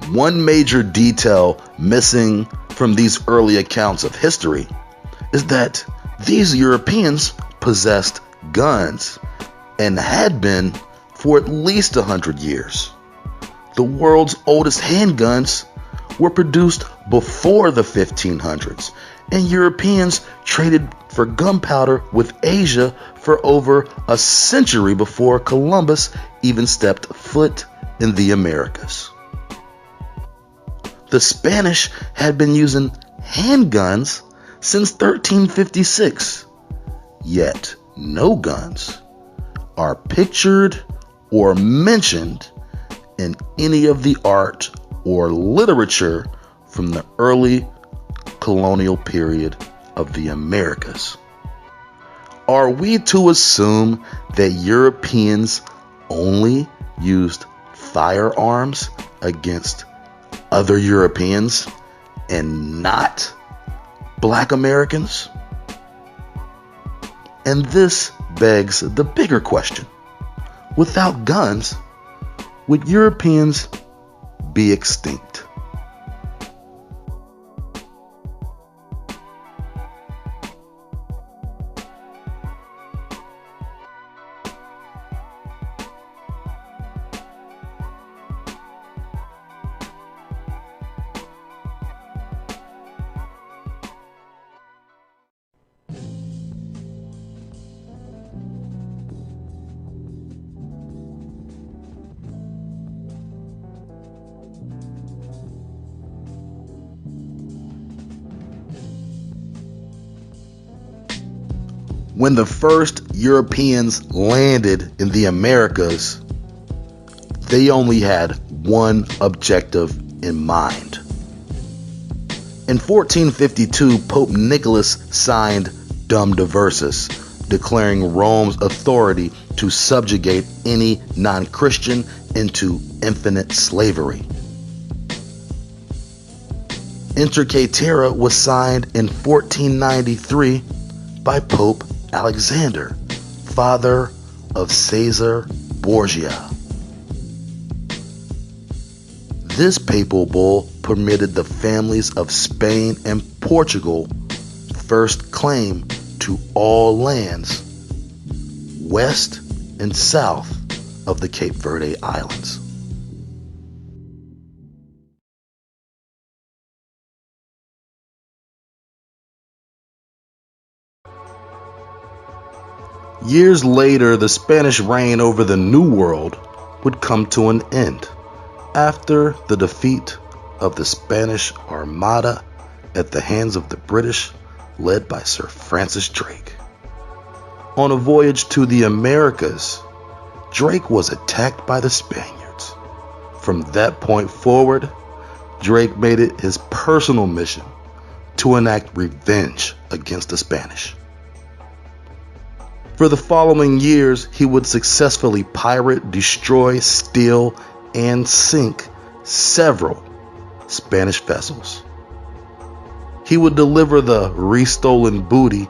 One major detail missing from these early accounts of history is that these Europeans possessed guns and had been for at least 100 years. The world's oldest handguns were produced before the 1500s, and Europeans traded for gunpowder with Asia for over a century before Columbus even stepped foot in the Americas. The Spanish had been using handguns since 1356, yet no guns are pictured or mentioned in any of the art or literature from the early colonial period of the Americas. Are we to assume that Europeans only used firearms against other Europeans and not Black Americans? And this begs the bigger question. Without guns, would Europeans be extinct? When the first Europeans landed in the Americas, they only had one objective in mind. In 1452, Pope Nicholas signed Dum Diversas, declaring Rome's authority to subjugate any non-Christian into infinite slavery. Inter Caetera was signed in 1493 by Pope Alexander, father of Caesar Borgia. This papal bull permitted the families of Spain and Portugal first claim to all lands west and south of the Cape Verde Islands. Years later, the Spanish reign over the New World would come to an end after the defeat of the Spanish Armada at the hands of the British, led by Sir Francis Drake. On a voyage to the Americas, Drake was attacked by the Spaniards. From that point forward, Drake made it his personal mission to enact revenge against the Spanish. For the following years, he would successfully pirate, destroy, steal, and sink several Spanish vessels. He would deliver the restolen booty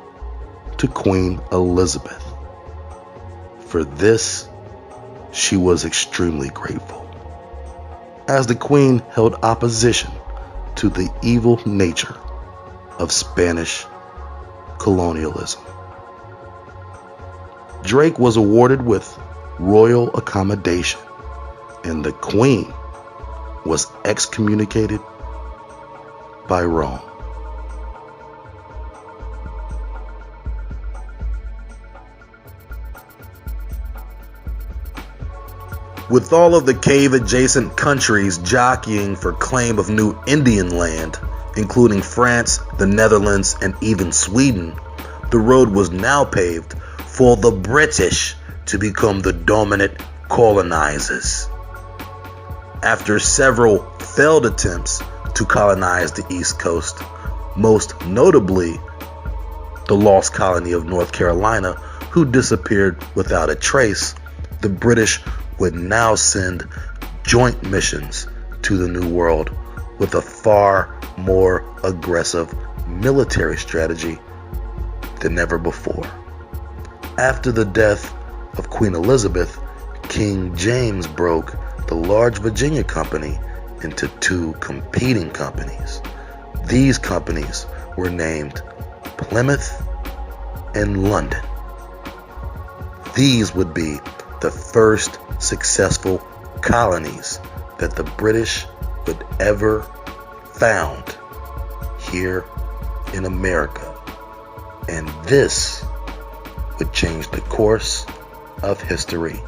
to Queen Elizabeth. For this, she was extremely grateful, as the Queen held opposition to the evil nature of Spanish colonialism. Drake was awarded with royal accommodation, and the Queen was excommunicated by Rome. With all of the cave-adjacent countries jockeying for claim of new Indian land, including France, the Netherlands, and even Sweden, the road was now paved for the British to become the dominant colonizers. After several failed attempts to colonize the East Coast, most notably the lost colony of North Carolina, who disappeared without a trace, the British would now send joint missions to the New World with a far more aggressive military strategy than ever before. After the death of Queen Elizabeth, King James broke the large Virginia Company into two competing companies. These companies were named Plymouth and London. These would be the first successful colonies that the British would ever found here in America. And this would change the course of history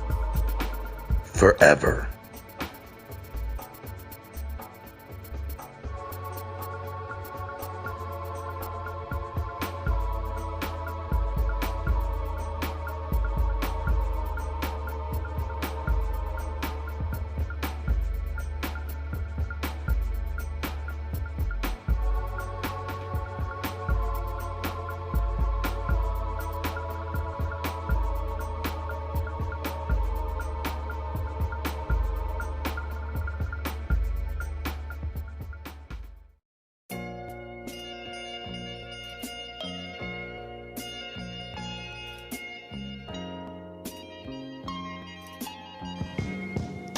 forever.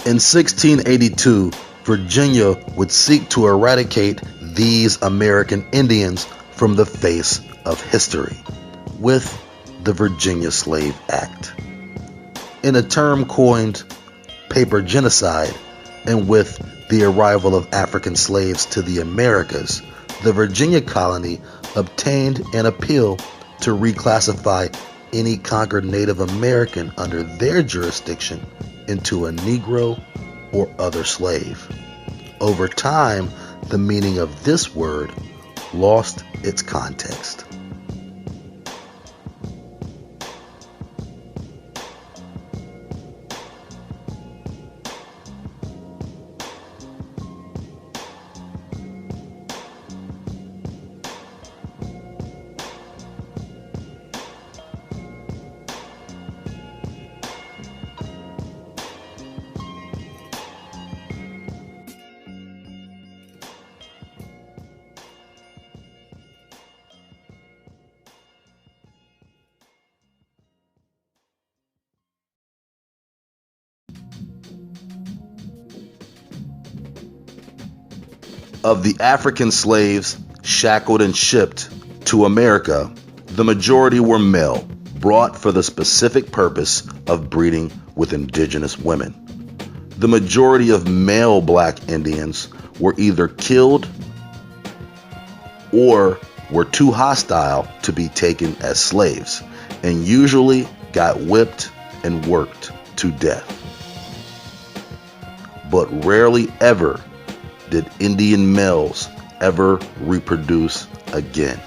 In 1682, Virginia would seek to eradicate these American Indians from the face of history with the Virginia Slave Act. In a term coined paper genocide, and with the arrival of African slaves to the Americas, the Virginia colony obtained an appeal to reclassify any conquered Native American under their jurisdiction into a Negro or other slave. Over time, the meaning of this word lost its context. Of the African slaves shackled and shipped to America, the majority were male, brought for the specific purpose of breeding with indigenous women. The majority of male black Indians were either killed or were too hostile to be taken as slaves, and usually got whipped and worked to death. But rarely ever did Indian males ever reproduce again.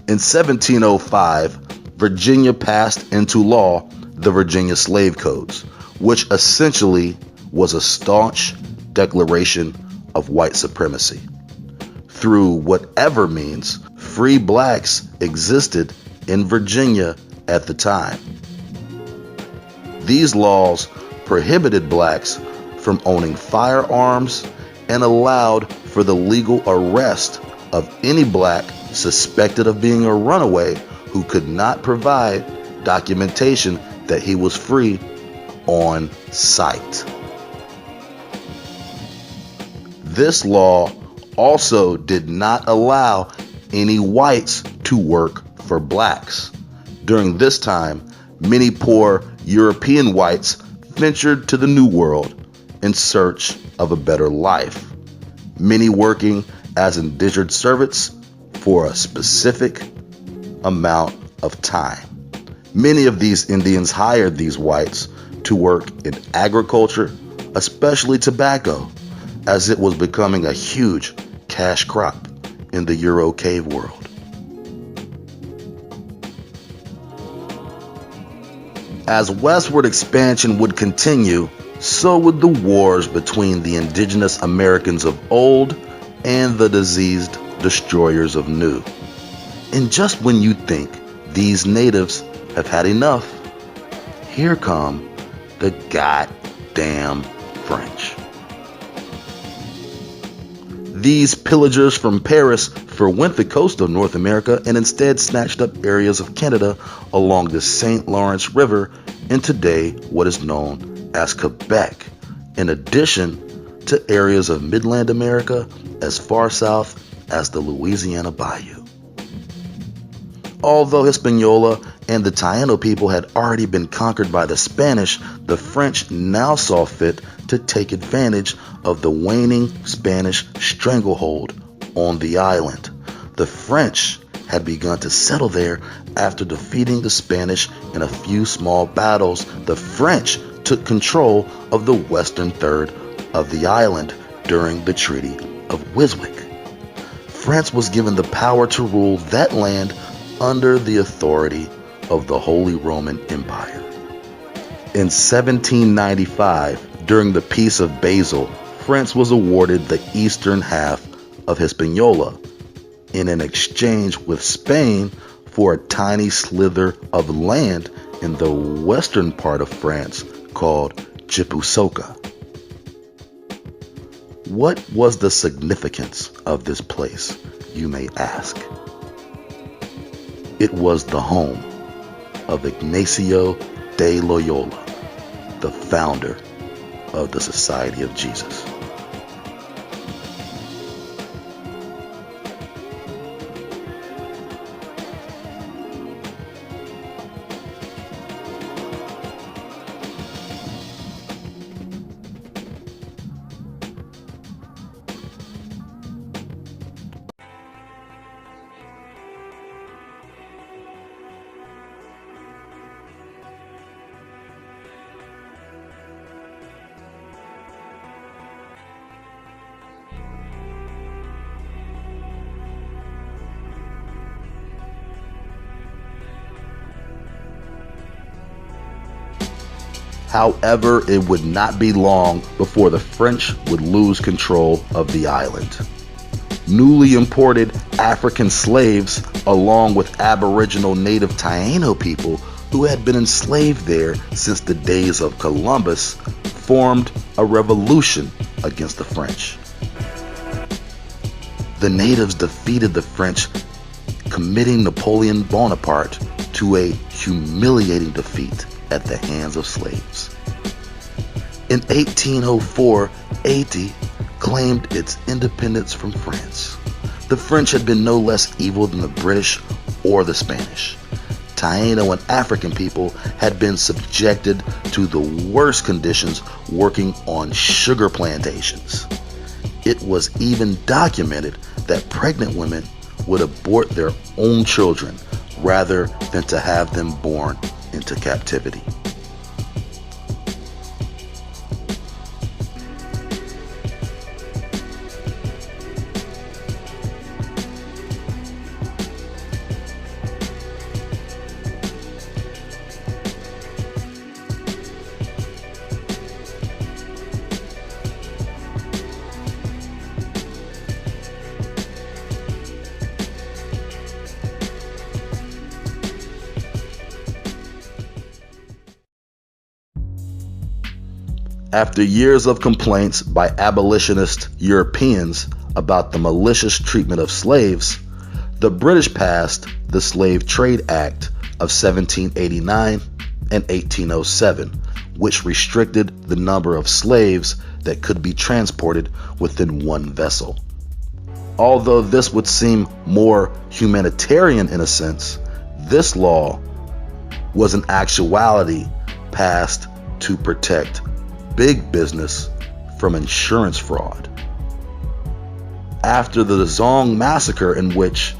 In 1705, Virginia passed into law the Virginia Slave Codes, which essentially was a staunch declaration of white supremacy. Through whatever means, free blacks existed in Virginia at the time. These laws prohibited blacks from owning firearms and allowed for the legal arrest of any black suspected of being a runaway who could not provide documentation that he was free on sight. This law also did not allow any whites to work for blacks. During this time, many poor European whites ventured to the New World in search of a better life, many working as indentured servants for a specific amount of time. Many of these Indians hired these whites to work in agriculture, especially tobacco, as it was becoming a huge cash crop in the Euro cave world. As westward expansion would continue, so would the wars between the indigenous Americans of old and the diseased destroyers of new. And just when you think these natives have had enough, here come the goddamn French. These pillagers from Paris forwent the coast of North America and instead snatched up areas of Canada along the St. Lawrence River in today what is known as Quebec, in addition to areas of Midland America as far south as the Louisiana Bayou. Although Hispaniola and the Taino people had already been conquered by the Spanish, the French now saw fit to take advantage of the waning Spanish stranglehold on the island. The French had begun to settle there after defeating the Spanish in a few small battles. The French took control of the western third of the island during the Treaty of Wiswick. France was given the power to rule that land under the authority of the Holy Roman Empire. In 1795, during the Peace of Basel, France was awarded the eastern half of Hispaniola in an exchange with Spain for a tiny slither of land in the western part of France called Gipusoka. What was the significance of this place, you may ask? It was the home of Ignacio de Loyola, the founder of the Society of Jesus. However, it would not be long before the French would lose control of the island. Newly imported African slaves, along with Aboriginal native Taino people who had been enslaved there since the days of Columbus, formed a revolution against the French. The natives defeated the French, committing Napoleon Bonaparte to a humiliating defeat at the hands of slaves. In 1804, Haiti claimed its independence from France. The French had been no less evil than the British or the Spanish. Taino and African people had been subjected to the worst conditions working on sugar plantations. It was even documented that pregnant women would abort their own children rather than to have them born into captivity. After years of complaints by abolitionist Europeans about the malicious treatment of slaves, the British passed the Slave Trade Act of 1789 and 1807, which restricted the number of slaves that could be transported within one vessel. Although this would seem more humanitarian in a sense, this law was in actuality passed to protect big business from insurance fraud. After the Zong massacre, in which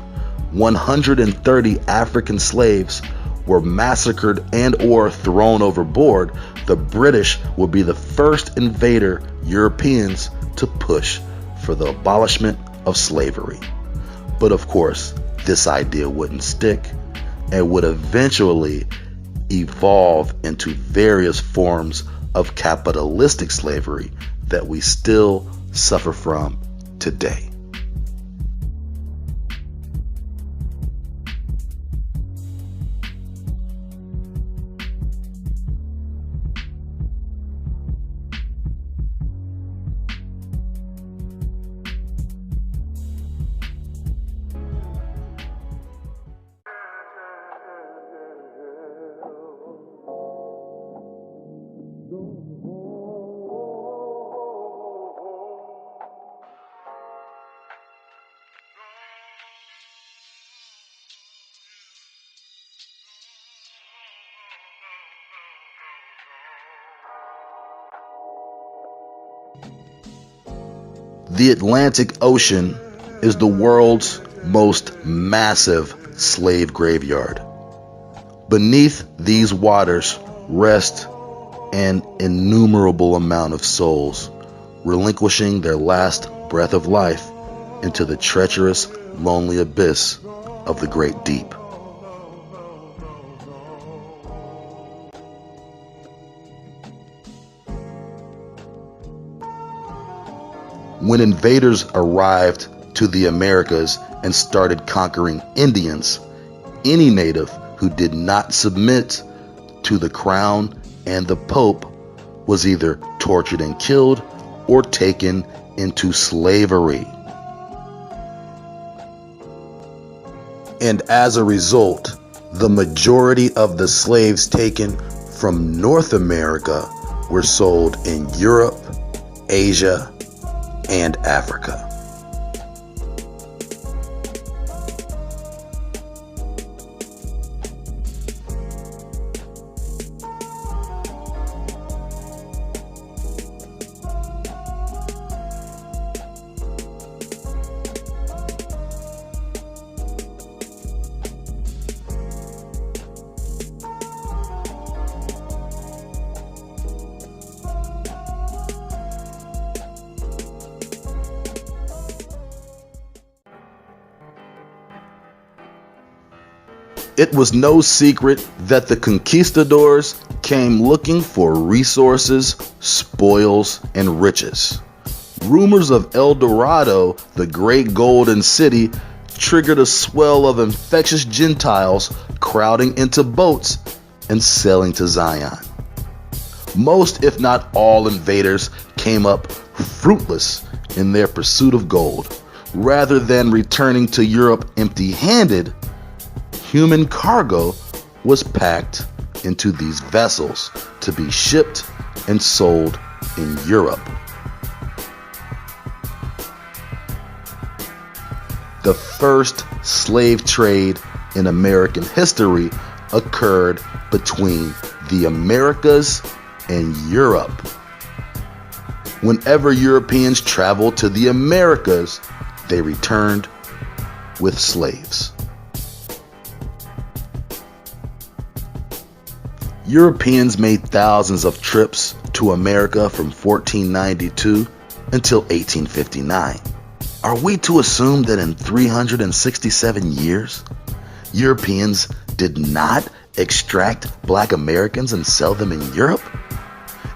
130 African slaves were massacred and or thrown overboard, the British would be the first invader Europeans to push for the abolishment of slavery. But of course, this idea wouldn't stick and would eventually evolve into various forms of capitalistic slavery that we still suffer from today. The Atlantic Ocean is the world's most massive slave graveyard. Beneath these waters rest an innumerable amount of souls, relinquishing their last breath of life into the treacherous, lonely abyss of the great deep. When invaders arrived to the Americas and started conquering Indians, any native who did not submit to the crown and the Pope was either tortured and killed or taken into slavery. And as a result, the majority of the slaves taken from North America were sold in Europe, Asia, and Africa. It was no secret that the conquistadors came looking for resources, spoils, and riches. Rumors of El Dorado, the great golden city, triggered a swell of infectious Gentiles crowding into boats and sailing to Zion. Most, if not all, invaders came up fruitless in their pursuit of gold. Rather than returning to Europe empty-handed, human cargo was packed into these vessels to be shipped and sold in Europe. The first slave trade in American history occurred between the Americas and Europe. Whenever Europeans traveled to the Americas, they returned with slaves. Europeans made thousands of trips to America from 1492 until 1859. Are we to assume that in 367 years, Europeans did not extract black Americans and sell them in Europe?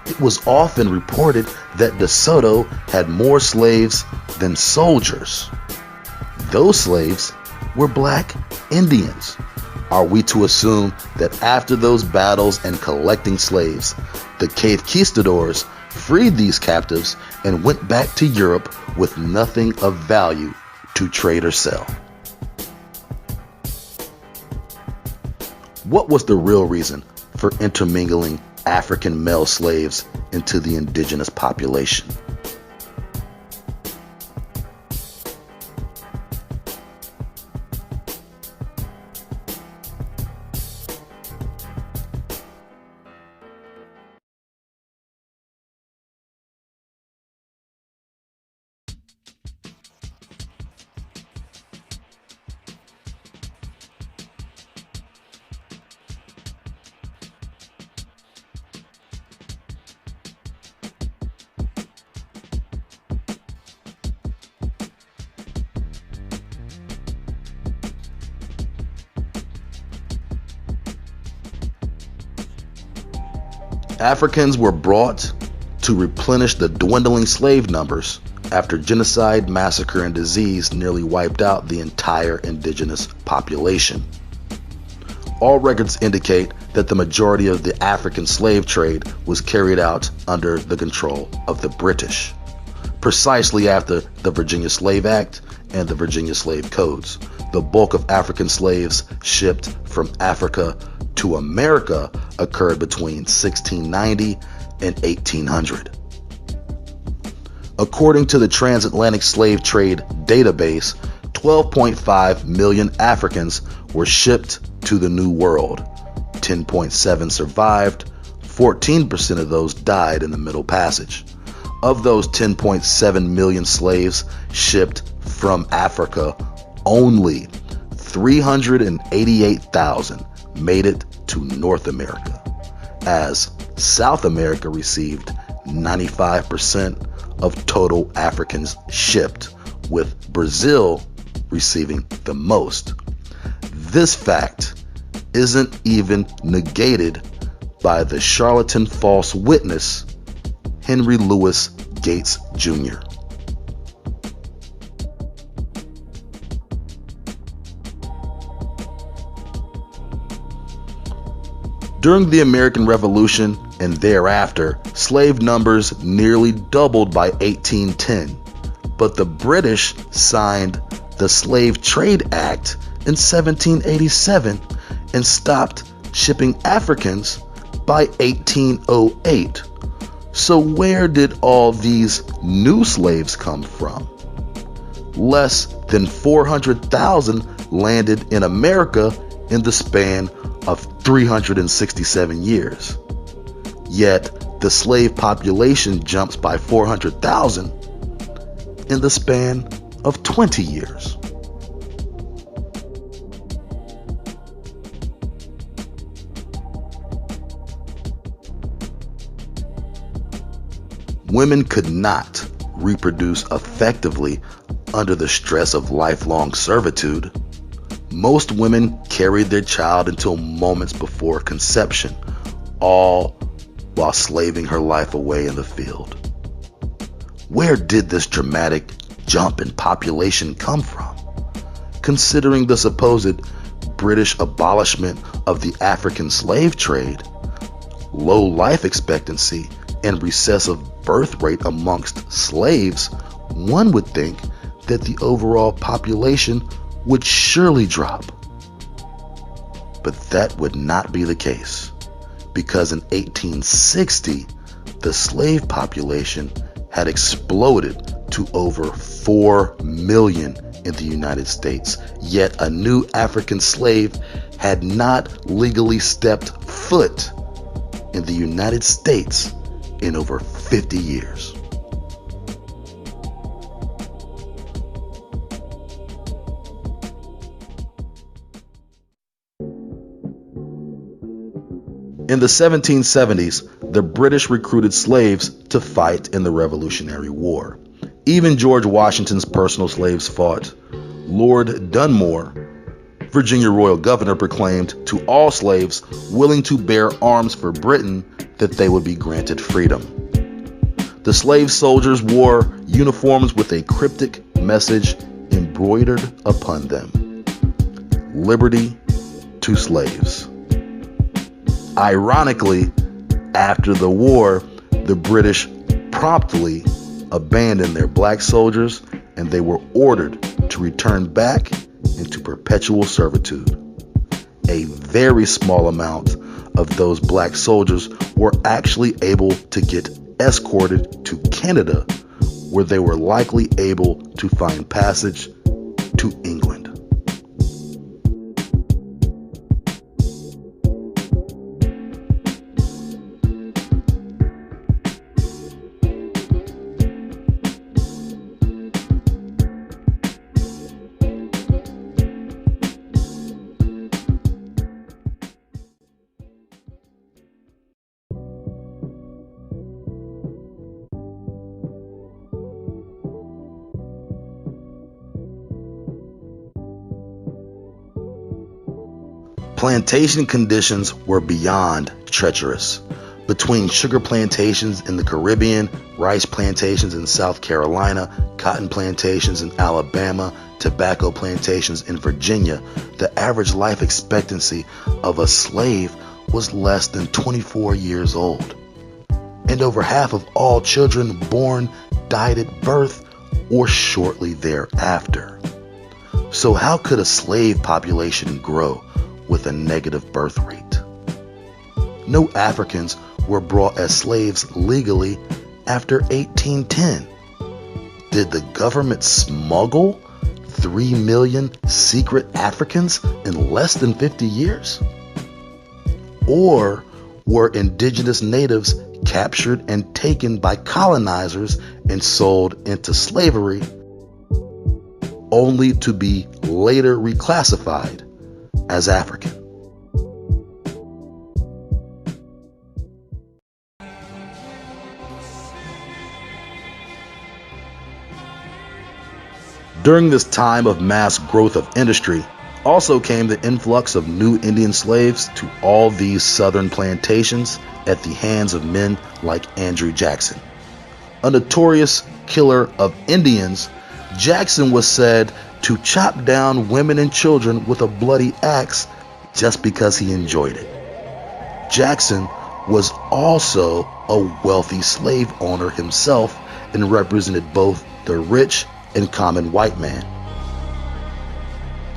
It was often reported that De Soto had more slaves than soldiers. Those slaves were black Indians. Are we to assume that after those battles and collecting slaves, the conquistadors freed these captives and went back to Europe with nothing of value to trade or sell? What was the real reason for intermingling African male slaves into the indigenous population? Africans were brought to replenish the dwindling slave numbers after genocide, massacre, and disease nearly wiped out the entire indigenous population. All records indicate that the majority of the African slave trade was carried out under the control of the British, precisely after the Virginia Slave Act and the Virginia Slave Codes. The bulk of African slaves shipped from Africa to America occurred between 1690 and 1800. According to the Transatlantic Slave Trade Database, 12.5 million Africans were shipped to the New World. 10.7 survived, 14% of those died in the Middle Passage. Of those 10.7 million slaves shipped from Africa, only 388,000 made it to North America, as South America received 95% of total Africans shipped, with Brazil receiving the most. This fact isn't even negated by the charlatan false witness, Henry Louis Gates Jr. During the American Revolution and thereafter, slave numbers nearly doubled by 1810, but the British signed the Slave Trade Act in 1787 and stopped shipping Africans by 1808. So where did all these new slaves come from? Less than 400,000 landed in America in the span of 367 years. Yet the slave population jumps by 400,000 in the span of 20 years. Women could not reproduce effectively under the stress of lifelong servitude. Most women carried their child until moments before conception, all while slaving her life away in the field. Where did this dramatic jump in population come from? Considering the supposed British abolishment of the African slave trade, low life expectancy, and recessive birth rate amongst slaves, one would think that the overall population would surely drop. But that would not be the case, because in 1860, the slave population had exploded to over 4 million in the United States, yet a new African slave had not legally stepped foot in the United States in over 50 years. In the 1770s, the British recruited slaves to fight in the Revolutionary War. Even George Washington's personal slaves fought. Lord Dunmore, Virginia royal governor, proclaimed to all slaves willing to bear arms for Britain that they would be granted freedom. The slave soldiers wore uniforms with a cryptic message embroidered upon them: liberty to slaves. Ironically, after the war, the British promptly abandoned their black soldiers, and they were ordered to return back into perpetual servitude. A very small amount of those black soldiers were actually able to get escorted to Canada, where they were likely able to find passage to England. Plantation conditions were beyond treacherous. Between sugar plantations in the Caribbean, rice plantations in South Carolina, cotton plantations in Alabama, tobacco plantations in Virginia, the average life expectancy of a slave was less than 24 years old. And over half of all children born died at birth or shortly thereafter. So how could a slave population grow with a negative birth rate? No Africans were brought as slaves legally after 1810. Did the government smuggle 3 million secret Africans in less than 50 years? Or were indigenous natives captured and taken by colonizers and sold into slavery, only to be later reclassified as African. During this time of mass growth of industry, also came the influx of new Indian slaves to all these southern plantations at the hands of men like Andrew Jackson. A notorious killer of Indians, Jackson was said to chop down women and children with a bloody axe just because he enjoyed it. Jackson was also a wealthy slave owner himself and represented both the rich and common white man.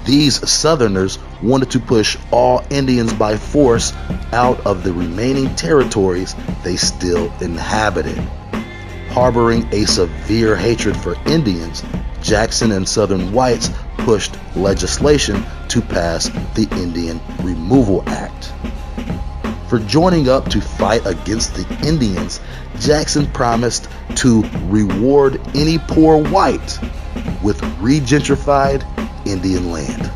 These Southerners wanted to push all Indians by force out of the remaining territories they still inhabited. Harboring a severe hatred for Indians, Jackson and Southern whites pushed legislation to pass the Indian Removal Act. For joining up to fight against the Indians, Jackson promised to reward any poor white with regentrified Indian land.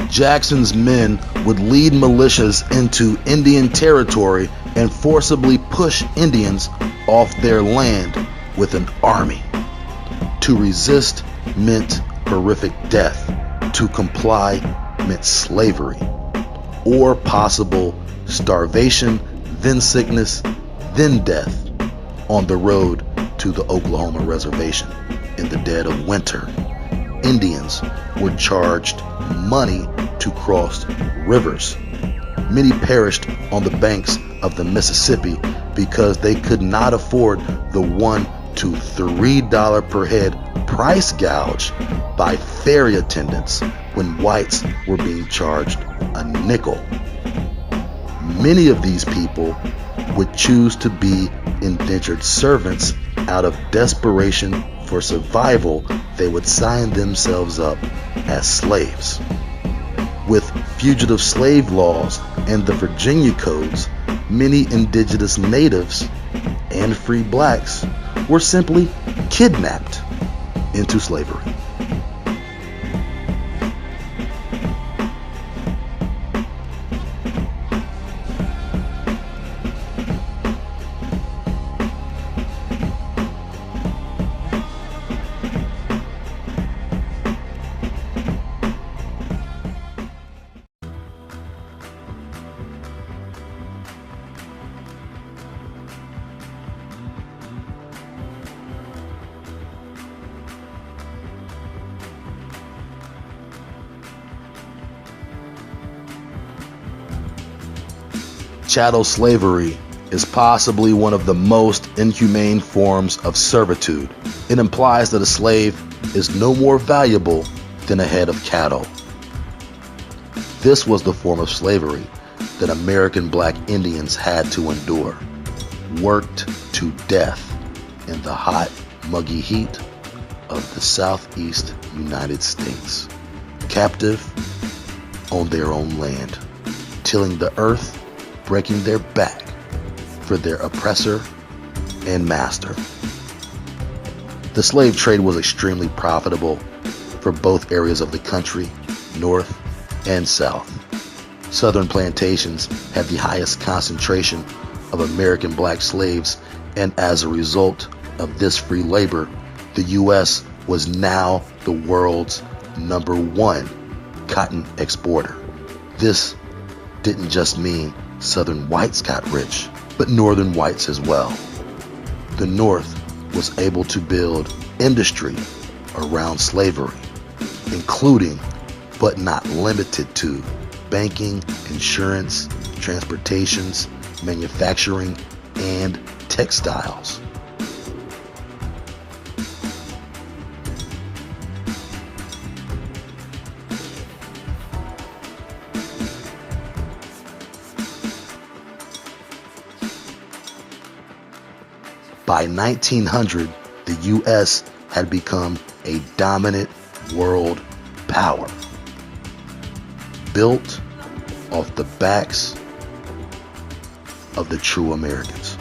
Jackson's men would lead militias into Indian territory and forcibly push Indians off their land with an army. To resist meant horrific death. To comply meant slavery, or possible starvation, then sickness, then death on the road to the Oklahoma reservation. In the dead of winter, Indians were charged money to cross rivers. Many perished on the banks of the Mississippi because they could not afford the $1 to $3 per head price gouge by ferry attendants when whites were being charged a nickel. Many of these people would choose to be indentured servants. Out of desperation for survival, they would sign themselves up as slaves. With fugitive slave laws and the Virginia codes, many indigenous natives and free blacks were simply kidnapped into slavery. Chattel slavery is possibly one of the most inhumane forms of servitude. It implies that a slave is no more valuable than a head of cattle. This was the form of slavery that American black Indians had to endure, worked to death in the hot, muggy heat of the southeast United States, captive on their own land, tilling the earth, breaking their back for their oppressor and master. The slave trade was extremely profitable for both areas of the country, North and South. Southern plantations had the highest concentration of American black slaves, and as a result of this free labor, the U.S. was now the world's #1 cotton exporter. This didn't just mean Southern whites got rich, but Northern whites as well. The North was able to build industry around slavery, including, but not limited to, banking, insurance, transportations, manufacturing, and textiles. By 1900, the U.S. had become a dominant world power, built off the backs of the true Americans.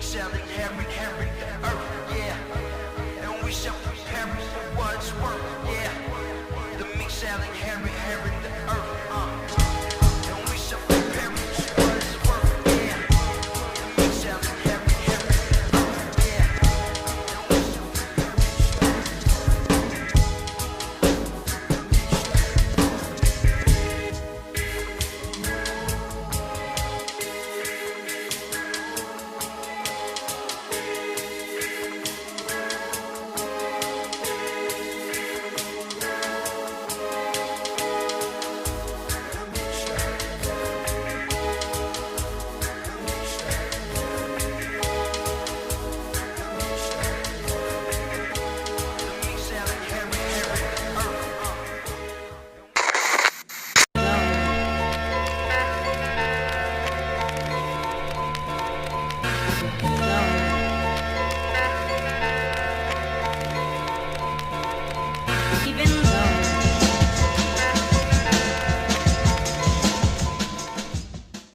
Selling Harry, yeah. And we shall prepare for what's worth, yeah. The meat selling Harry.